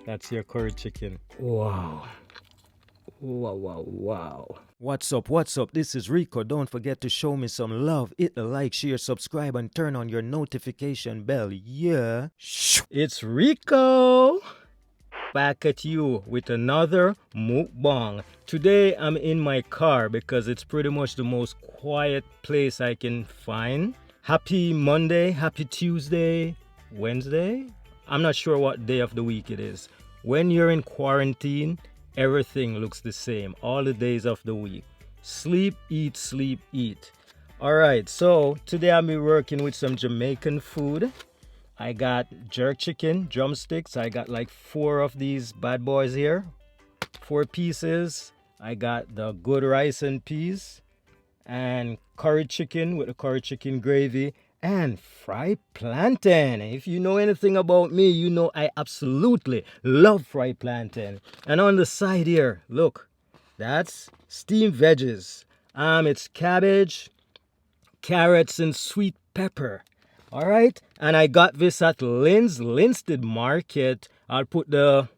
That's your curry chicken. Wow. Wow, wow, wow. What's up? What's up? This is Rico. Don't forget to show me some love. Hit the like, share, subscribe, and turn on your notification bell. Yeah. It's Rico. Back at you with another mukbang. Today I'm in my car because it's pretty much the most quiet place I can find. Happy Monday, happy Tuesday, Wednesday? I'm not sure what day of the week it is. When you're in quarantine, everything looks the same all the days of the week. Sleep, eat, sleep, eat. Alright, so today I'll be working with some Jamaican food. I got jerk chicken, drumsticks. I got like 4 of these bad boys here. 4 pieces. I got the good rice and peas. And curry chicken with the curry chicken gravy. And fried plantain. If you know anything about me, you know I absolutely love fried plantain. And on the side here, look. That's steamed veggies. It's cabbage, carrots, and sweet pepper. All right, and I got this at Linstead Market. I'll put the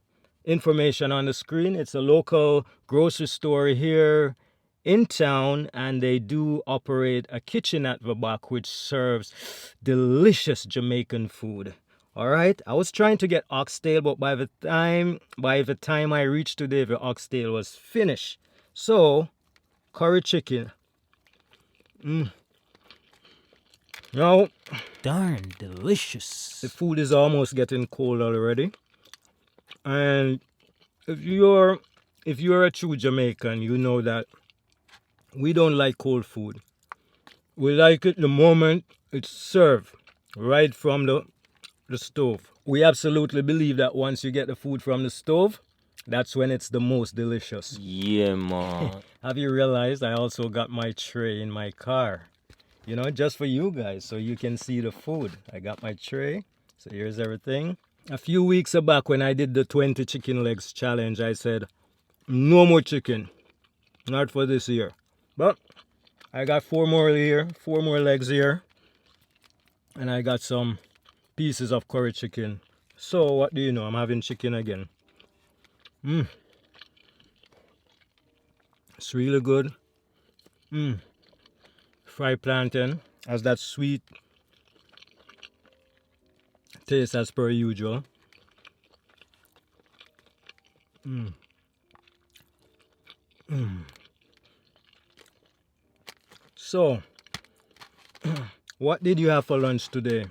information on the screen. It's a local grocery store here in town, and they do operate a kitchen at the back which serves delicious Jamaican food. All right, I was trying to get oxtail, but by the time I reached today, the oxtail was finished. So, curry chicken. Now, darn delicious. The food is almost getting cold already. And if you're a true Jamaican, you know that we don't like cold food. We like it the moment it's served right from the stove. We absolutely believe that once you get the food from the stove, that's when it's the most delicious. Yeah, man. Have you realized I also got my tray in my car? You know, just for you guys, so you can see the food. I got my tray, so here's everything. A few weeks back when I did the 20 chicken legs challenge, I said, no more chicken. Not for this year. But I got 4 more here, 4 more legs here. And I got some pieces of curry chicken. So what do you know, I'm having chicken again. It's really good. Fried plantain has that sweet taste as per usual. So, what did you have for lunch today?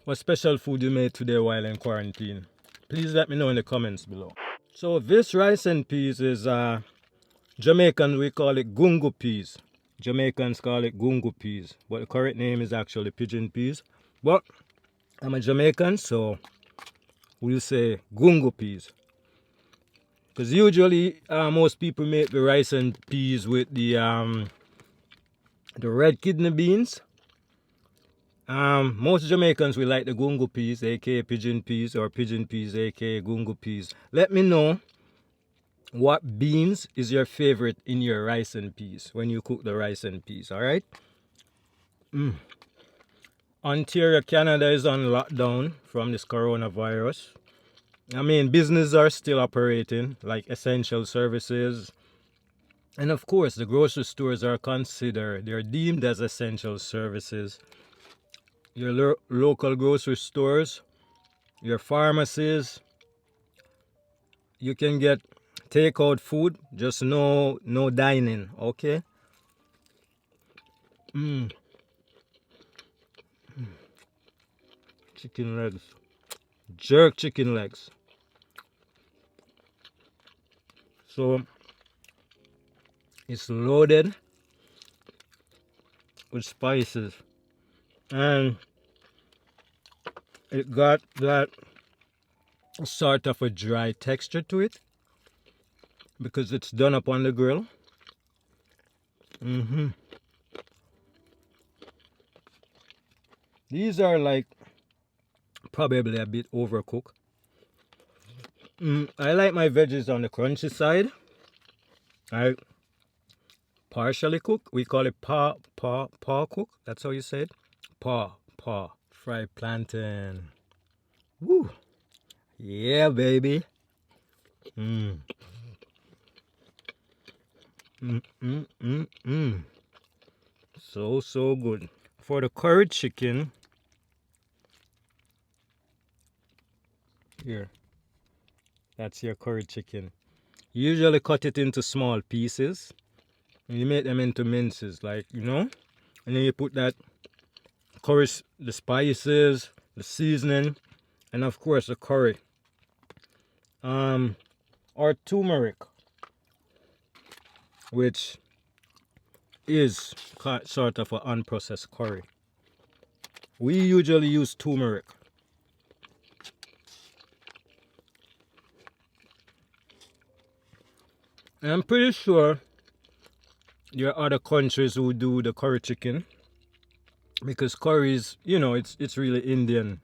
What special food you made today while in quarantine? Please let me know in the comments below. So this rice and peas is Jamaican, we call it gungo peas. Jamaicans call it gungo peas, but the correct name is actually pigeon peas. But I'm a Jamaican, so we'll say gungo peas. Because usually most people make the rice and peas with the red kidney beans. Most Jamaicans will like the gungo peas, aka pigeon peas, or pigeon peas, aka gungo peas. Let me know what beans is your favorite in your rice and peas when you cook the rice and peas, alright? Ontario, Canada is on lockdown from this coronavirus. I mean, businesses are still operating, like essential services. And of course, the grocery stores are considered, they're deemed as essential services. Your local grocery stores, your pharmacies, you can get takeout food, just no dining, okay? Chicken legs, jerk chicken legs. So it's loaded with spices, and it got that sort of a dry texture to it because it's done up on the grill. These are like probably a bit overcooked. I like my veggies on the crunchy side. I partially cook. We call it paw cook. That's how you say it. Paw. Fried plantain. Woo. Yeah, baby. Mm. Mm, mm, mm, mm. So good. For the curry chicken, here, that's your curry chicken. You usually cut it into small pieces. And you make them into minces, like, you know? And then you put that curry, the spices, the seasoning, and of course the curry. Or turmeric, which is sort of an unprocessed curry. We usually use turmeric. And I'm pretty sure there are other countries who do the curry chicken, because curry is, you know, it's really Indian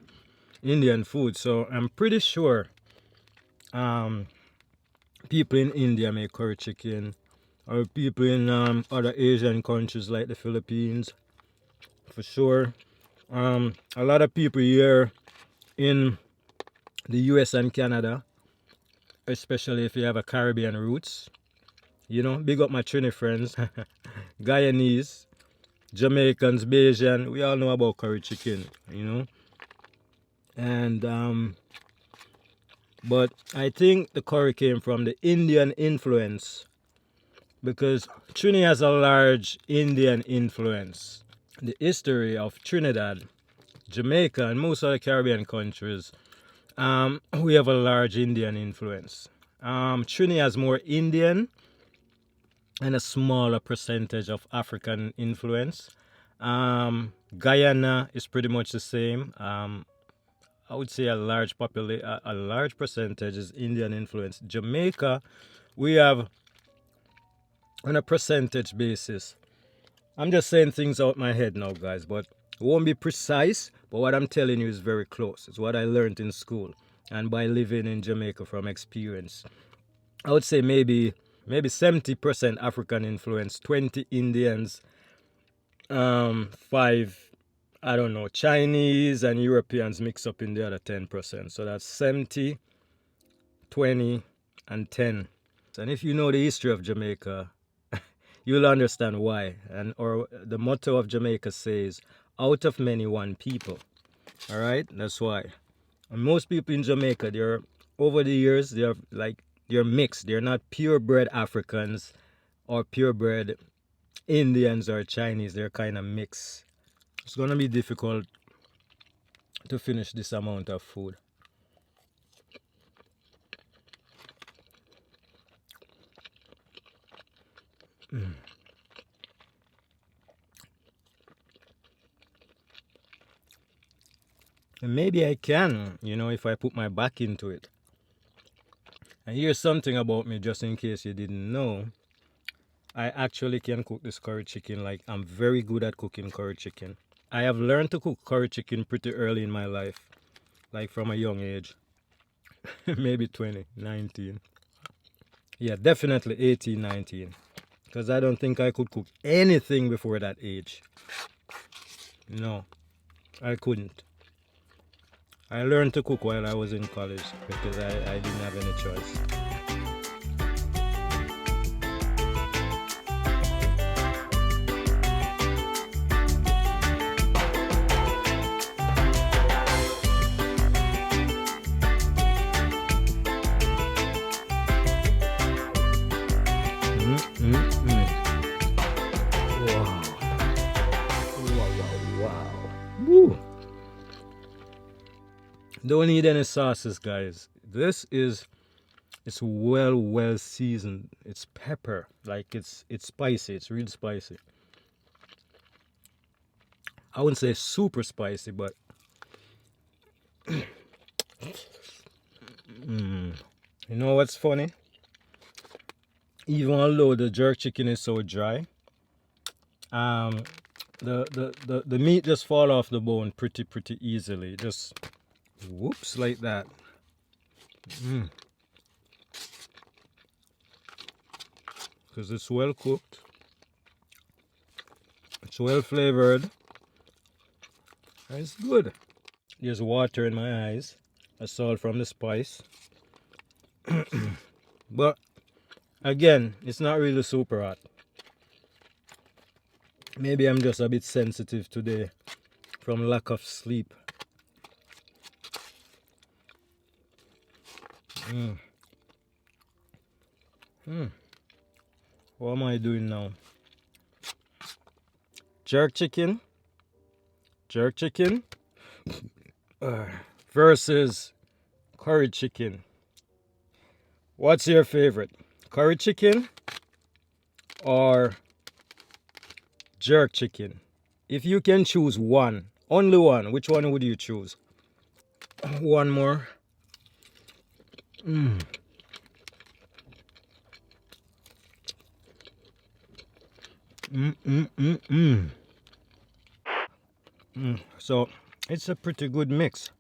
food. So I'm pretty sure people in India make curry chicken, or people in other Asian countries like the Philippines, for sure. A lot of people here in the US and Canada, especially if you have a Caribbean roots. You know, big up my Trini friends, Guyanese, Jamaicans, Bayesian. We all know about curry chicken, you know. And but I think the curry came from the Indian influence, because Trini has a large Indian influence. The history of Trinidad, Jamaica, and most other Caribbean countries, we have a large Indian influence. Trini has more Indian and a smaller percentage of African influence. Guyana is pretty much the same. I would say a large percentage is Indian influence. Jamaica, we have on a percentage basis. I'm just saying things out my head now, guys, but it won't be precise. But what I'm telling you is very close. It's what I learned in school and by living in Jamaica from experience. I would say maybe 70% African influence, 20 Indians, 5, I don't know, Chinese and Europeans mix up in the other 10%. So that's 70, 20, and 10. And if you know the history of Jamaica, you'll understand why. Or the motto of Jamaica says, out of many, one people. All right, that's why. And most people in Jamaica, over the years, they're mixed. They're not purebred Africans or purebred Indians or Chinese. They're kind of mixed. It's gonna be difficult to finish this amount of food. And maybe I can, you know, if I put my back into it. And here's something about me, just in case you didn't know. I actually can cook this curry chicken. Like, I'm very good at cooking curry chicken. I have learned to cook curry chicken pretty early in my life, like from a young age. Maybe 20, 19. Yeah, definitely 18, 19. Because I don't think I could cook anything before that age. No, I couldn't. I learned to cook while I was in college because I didn't have any choice. Wow. Wow. Woo. Don't need any sauces, guys. It's well seasoned. It's pepper. Like, it's spicy. It's real spicy. I wouldn't say super spicy, but you know what's funny? Even although the jerk chicken is so dry, the meat just fall off the bone pretty easily. Just whoops, like that. Because it's well cooked, it's well flavored, and it's good. There's water in my eyes. That's all from the spice. But again, it's not really super hot. Maybe I'm just a bit sensitive today from lack of sleep. What am I doing now? Jerk chicken versus curry chicken. What's your favorite? Curry chicken or jerk chicken? If you can choose one, only one, which one would you choose? One more. So it's a pretty good mix.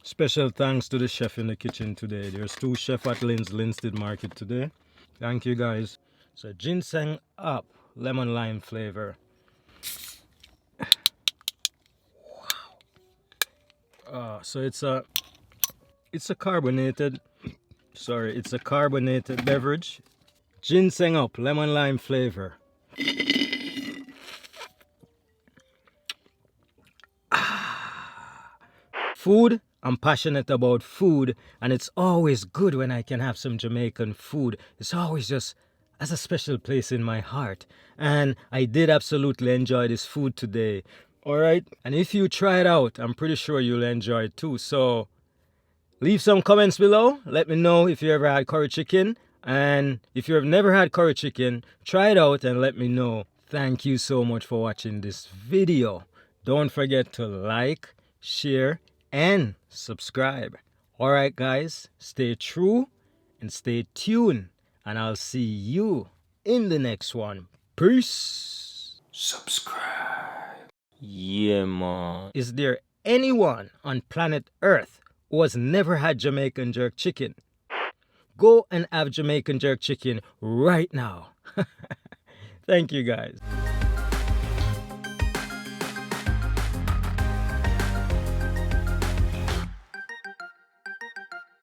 Special thanks to the chef in the kitchen today. There's 2 chefs at Linstead Market today. Thank you guys. So ginseng up, lemon lime flavor. Wow. So it's a carbonated beverage. Ginseng up, lemon lime flavor. Food, I'm passionate about food, and it's always good when I can have some Jamaican food. It's always just has a special place in my heart. And I did absolutely enjoy this food today. Alright? And if you try it out, I'm pretty sure you'll enjoy it too. So leave some comments below. Let me know if you ever had curry chicken. And if you have never had curry chicken, try it out and let me know. Thank you so much for watching this video. Don't forget to like, share, and subscribe. Alright guys, stay true and stay tuned. And I'll see you in the next one. Peace. Subscribe. Yeah, man. Is there anyone on planet Earth who has never had Jamaican jerk chicken? Go and have Jamaican jerk chicken right now. Thank you guys.